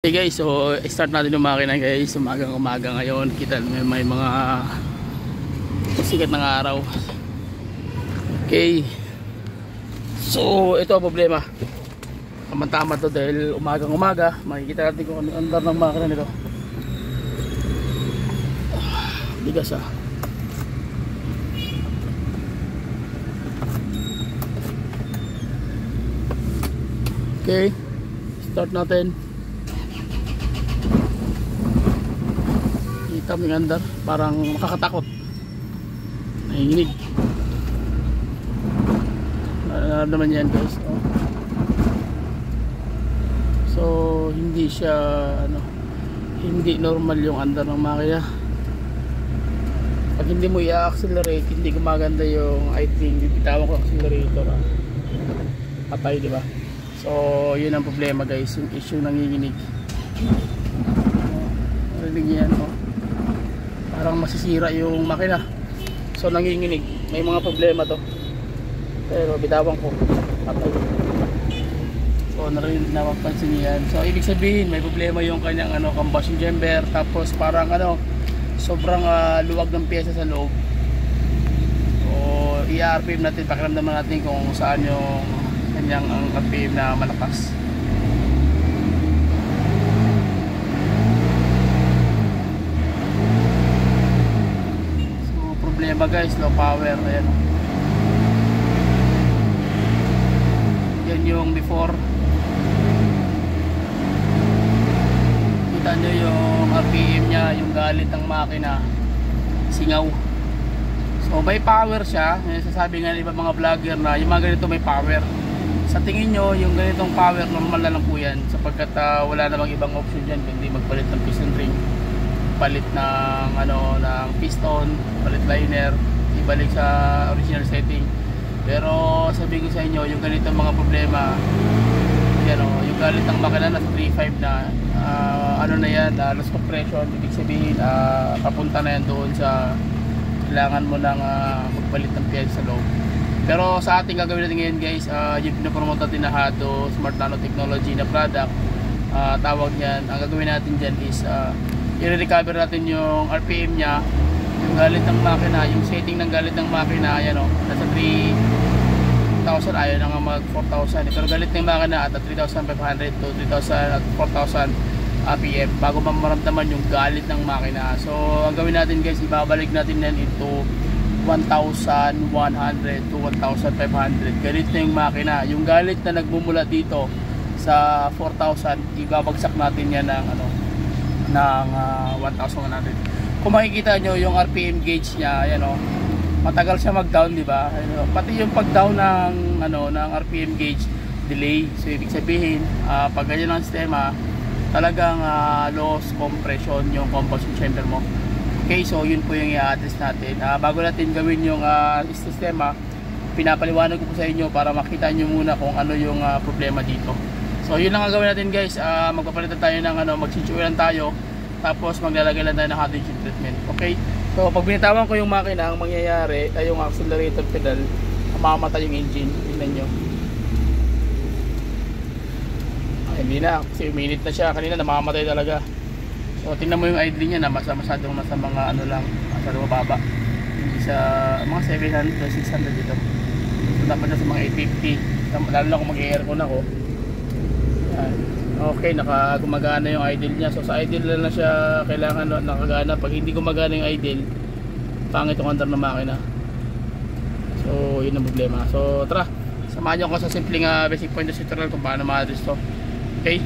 Hey guys, so start natin yung makina guys. Umagang-umaga ngayon. Kita may mga sikat ng araw. Okay. So ito ang problema. Tama-tama to dahil umagang-umaga. Makikita natin kung ano andar ng makina nito. Bigas ah. Okay. Start natin. Kaming andar, parang makakatakot. Nanginginig. Naman yan guys. Oh. So hindi siya hindi normal yung andar ng makina. Pag hindi mo i-accelerate, hindi gumaganda yung idling. Bibitawan ko accelerator. Patay, di ba? So yun ang problema guys, yung issue nanginginig. Narinig yan, oh. Parang masisira yung makina. So nanginginig. May mga problema to. Pero bitawan ko. Patay. So napapansin yan. So ibig sabihin may problema yung kanyang combustion chamber. Tapos parang sobrang luwag ng pyesa sa loob. So i-RPM natin. Pakiramdaman natin kung saan yung kanyang RPM na malakas. Problema guys, low power. Ayan. Yan yung before. Kita nyo yung RPM nya, yung galit ng makina, singaw. So may power siya. Sasabi nga ng iba mga vlogger na yung mga ganito may power. Sa tingin nyo yung ganitong power normal na lang po yan, sapagkat wala namang ibang option dyan kundi magpalit ng piston ring, palit ng ng piston, palit liner, ibalik sa original setting. Pero sabi ko sa inyo, yung ganito mga problema, yan yung galit ng makina nasa 3.5 na, na yan, loss compression, ibig sabihin papunta na yan doon sa kailangan mo lang magpalit ng pyesa sa loob. Pero sa ating gagawin natin ngayon guys, yung pinapromote natin na Hado Smart Nanotechnology na product, tawag niyan, ang gagawin natin dyan is i-recover natin yung RPM nya, yung galit ng makina, yung setting ng galit ng makina. Ayan nasa 3,000, ayaw na nga mag 4,000 pero galit ng makina at 3,500 to 3,000 at 4,000 RPM bago maramdaman yung galit ng makina. So ang gawin natin guys, ibabalik natin yan into 1,100 to 1,500. Galit na yung makina, yung galit na nagmumula dito sa 4,000, ibabagsak natin yan ng ng 1,100. Kung makikita nyo yung RPM gauge nya, ayan matagal siya mag-down, di ba? Pati yung pag-down ng ng RPM gauge delay. So ibig sabihin, pag ganyan ang sistema, talagang loss compression yung combustion chamber mo. Okay, so yun po yung i-address natin. Bago natin gawin yung sistema, pinapaliwanag ko po sa inyo para makita nyo muna kung ano yung problema dito. So yun lang ang gawin natin guys, magpapalitan tayo ng mag-switch oil tayo, tapos maglalagay lang tayo ng hydrogen treatment. Okay, so pag binitawan ko yung makina, ang mangyayari ay yung accelerator pedal, mamamatay yung engine. Tingnan nyo, hindi na, kasi uminit na siya. Kanina namamatay talaga. So tingnan mo yung idling nya na masyadong nasa mga lang, masyadong mababa, hindi sa mga 700 to 600 dito. So dapat na sa mga 850, lalo na kung mag-aircon ako. Okay, gumagana yung idle niya. So sa idle lang siya kailangan nakagana. Pag hindi gumagana yung idle, pangit yung andar ng makina. So yun ang problema. So tara, samahan nyo ako sa simpleng basic point of tutorial kung paano ma-address to. Okay.